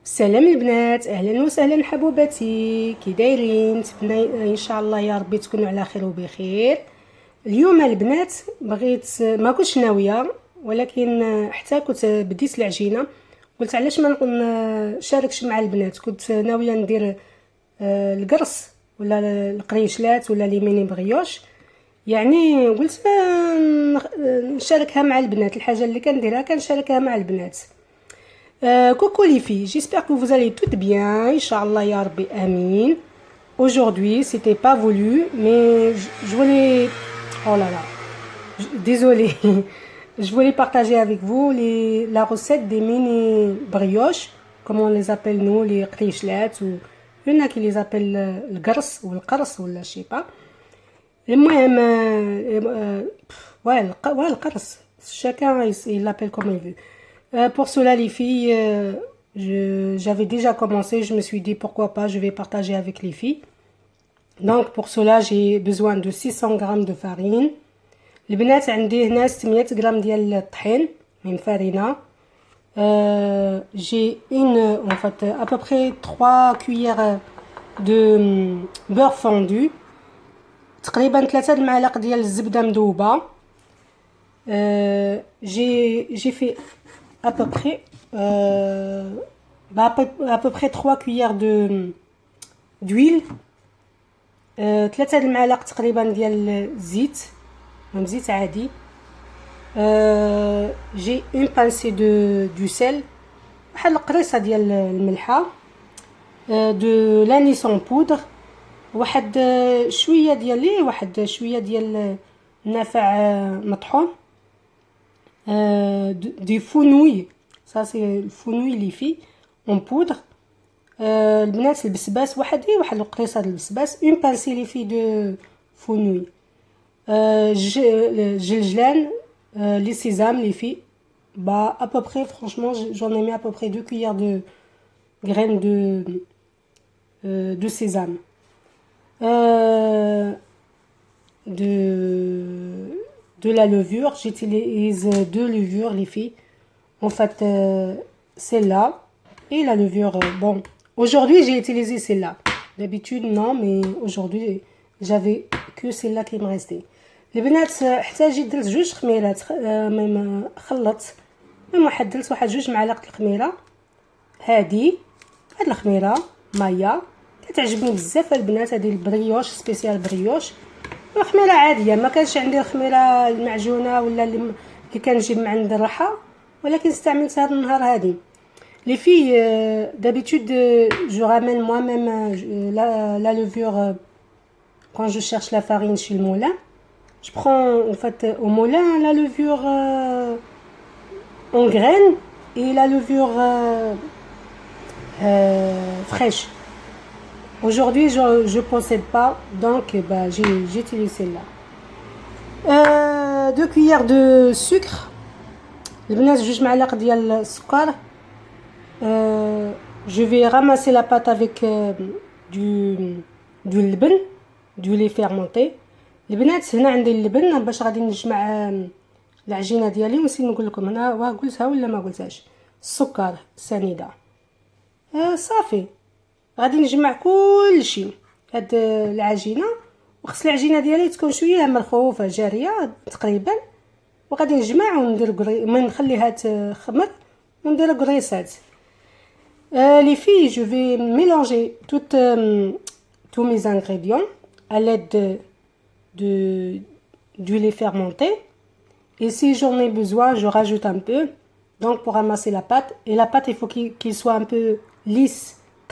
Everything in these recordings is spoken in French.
سلام البنات، اهلا وسهلا حبوباتي. كي دايرين؟ نتمنى ان شاء الله يا ربي تكونوا على خير وبخير. اليوم البنات بغيت ما كنتش ناويه، ولكن حتى كنت بديت العجينه قلت علاش ما نشاركش مع البنات. كنت ناويه ندير القرص ولا القريشلات ولا لي ميني بريوش، يعني قلت نشاركها مع البنات. الحاجه اللي كنديرها كنشاركها مع البنات. Coucou les filles, j'espère que vous allez toutes bien, Inch'Allah ya Rabbi, Amin. Aujourd'hui, c'était pas voulu, mais je voulais... Oh là là, désolée. Je voulais partager avec vous la recette des mini brioches, comme on les appelle nous, les qrishlat, ou il y en a qui les appellent le gars ou le qars ou je sais pas. المهم ouais, le qars, chacun il l'appelle comme il veut. Pour cela les filles, j'avais déjà commencé, je me suis dit pourquoi pas, je vais partager avec les filles. Donc pour cela j'ai besoin de 600 g de farine. البنات عندي هنا 600 g ديال الطحين من farina. J'ai en fait à peu près 3 cuillères de beurre fondu, تقريبا 3 المعالق ديال الزبده مذوبه. J'ai fait à peu près à peu près 3 cuillères d'huile, 3 المعالق تقريبا ديال الزيت، زيت عادي. j'ai une pincée du sel، واحد القريصه ديال الملحه، de l'anis en poudre، واحد شويه ديال النافع مطحون، du fenouil. Ça c'est le fenouil les filles en poudre. البنات البسباس واحد القريصه ديال البسباس، une pincée les filles de fenouil. الجلجلان، les sésames les filles. Bah à peu près, franchement j'en ai mis à peu près 2 cuillères de graines de sésame. De la levure, j'utilise 2 levures les filles. En fait celle-là et la levure, bon aujourd'hui j'ai utilisé celle-là, d'habitude non, mais aujourd'hui j'avais que celle-là qui me restait. البنات احتاجت درت 2 خميرات، خلطت درت واحد 2 معالق الخميره. هاد الخميره مايا كتعجبني بزاف البنات، هذه البريوش سبيسيال بريوش. الخميره عاديه، ما كانش عندي الخميره المعجونه ولا اللي كنجيب من عند الراحه، ولكن استعملت هذا النهار هذه. Les filles, d'habitude, je ramène moi-même la levure quand je cherche la farine chez le moulin. Je prends en fait au moulin la levure en graines et la levure fraîche. Aujourd'hui, je possède pas, donc j'utilise celle-là. 2 cuillères de sucre. البنات 2 معالق ديال السكر. Je vais ramasser la pâte avec du لبن، du lait fermenté. البنات هنا عندي اللبن باش غادي نجمع العجينه ديالي، ونسيت نقول لكم هنا قلتها ولا ما قلتهاش، السكر سنيده. صافي غادي نجمع كل شيء هاد العجينه، وخص العجينه ديالي تكون شويه مرخوفه جاريه تقريبا، وغادي نجمع وندير ما نخليها تخمر وندير قريصات. Les filles, je vais mélanger tous mes ingrédients à l'aide du lait fermenté, et si j'en ai besoin je rajoute un peu, donc pour ramasser la pâte. Et la pâte il faut qu'il soit un peu lisse,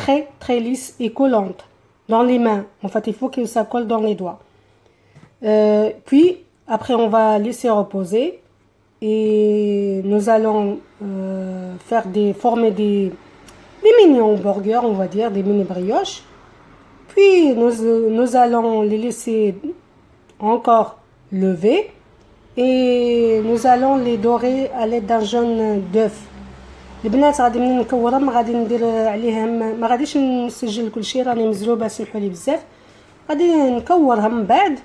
très très lisse et collante dans les mains. En fait il faut que ça colle dans les doigts. Puis après on va laisser reposer et nous allons former des mini hamburgers, on va dire des mini brioches. Puis nous allons les laisser encore lever et nous allons les dorer à l'aide d'un jaune d'œuf. البنات غادي من نكورهم غادي ندير عليهم، ما غاديش نسجل كل شيء راني مزروبه سمحوا لي بزاف. غادي نكورهم من بعد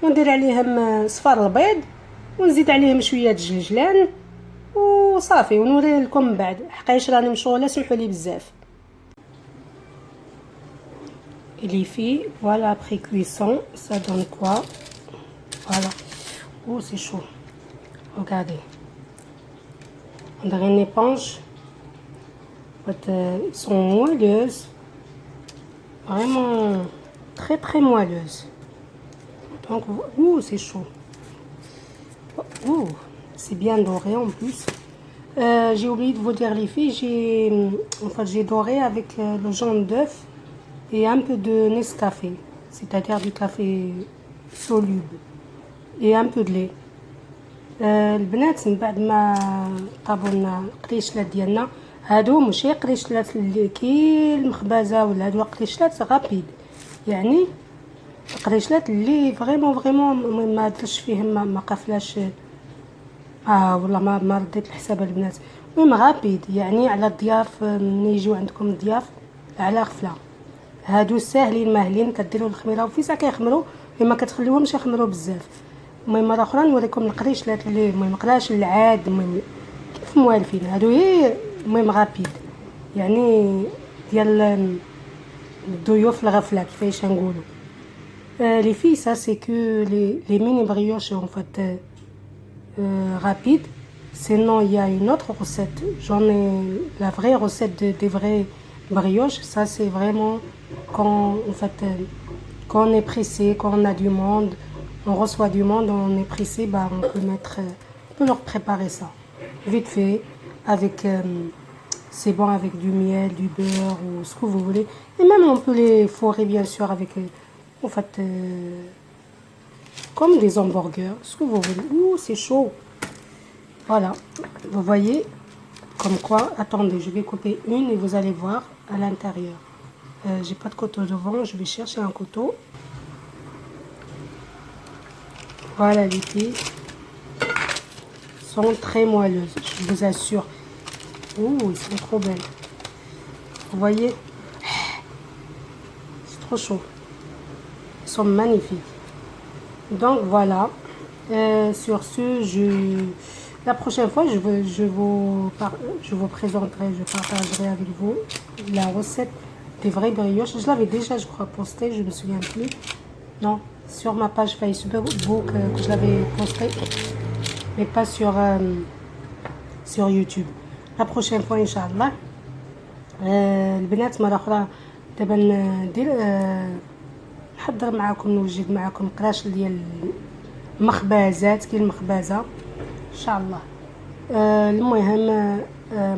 وندير عليهم صفار البيض ونزيد عليهم شويه الجلجلان وصافي ونوري لكم من بعد، حقايش راني مشغوله سمحوا لي بزاف. Et les filles, voilà, après cuisson, ça donne quoi? Voilà. Oh, c'est chaud. Regardez. On dirait une éponge. En fait, ils sont moelleuses. Vraiment très très moelleuses. Donc, ouh, c'est chaud. Ouh, c'est bien doré en plus. J'ai oublié de vous dire les filles, j'ai doré avec le jaune d'œuf et un peu de Nescafé, c'est-à-dire du café soluble et un peu de lait. البنات من بعد ما طابوا لنا القريشلات ديالنا هادو ماشي قريشلات اللي كي المخبزه ولا هادو قريشلات غابيد، يعني القريشلات اللي فريمون ما درتش فيهم ما قفلاش. والله ما رديت الحساب البنات. المهم غابيد يعني على الضياف، ملي يجيو عندكم الضياف على غفله. هادو ساهلين ماهلين، كديروا الخميره وفي ساعه كيخمروا ما كتخليوهمش يخمروا بزاف. المهم مره اخرى نوريكم القريشلات اللي المهم قلاش العاد، المهم كيف موالفين هادو هي المهم غابيد، يعني ديال الضيوف الغفله كيفاش نقولوا. لي في ça c'est que les mini brioches en fait rapide. Sinon, il y a une autre recette. J'en ai la vraie recette des vraies brioches. Ça, c'est vraiment quand, en fait, quand on est pressé, quand on a du monde, on reçoit du monde, on est pressé, bah, on peut leur préparer ça. Vite fait, avec, c'est bon avec du miel, du beurre ou ce que vous voulez. Et même, on peut les fourrer, bien sûr, avec, en fait, comme des hamburgers, ce que vous voulez. Ouh, c'est chaud. Voilà, vous voyez, comme quoi, attendez, je vais couper une et vous allez voir à l'intérieur. J'ai pas de couteau devant, je vais chercher un couteau. Voilà, les filles sont très moelleuses, je vous assure. Ouh, ils sont trop belles. Vous voyez, c'est trop chaud. Ils sont magnifiques. Donc voilà, sur ce, la prochaine fois, je vous présenterai, je partagerai avec vous la recette des vraies brioches. Je l'avais déjà, je crois, postée, je ne me souviens plus. Non, sur ma page Facebook, que je l'avais postée, mais pas sur YouTube. La prochaine fois, Inch'Allah. البنات مرة أخرى دابا نحضر معاكم نوجد معاكم قراش ديال المخبزات كي المخبزه ان شاء الله. المهم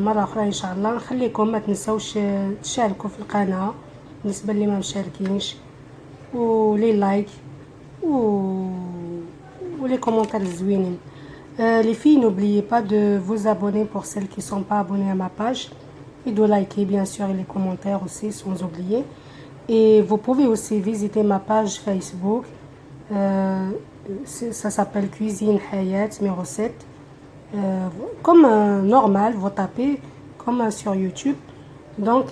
مره اخرى ان شاء الله نخليكم ما تنسوش تشاركوا في القناه بالنسبه اللي ما مشاركينش، ولي لايك ولي كومونتير زوينين. Les filles, n'oubliez pas de vous abonner pour celles qui ne sont pas abonnées à ma page et de liker bien sûr et les commentaires aussi sans oublier. Et vous pouvez aussi visiter ma page Facebook. Ça s'appelle Cuisine Hayat, mes recettes. Comme normal, vous tapez comme sur YouTube. Donc,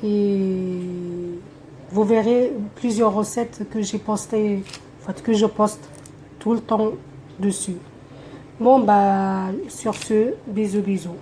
vous verrez plusieurs recettes que j'ai postées, en fait, que je poste tout le temps dessus. Bon, bah, sur ce, bisous, bisous.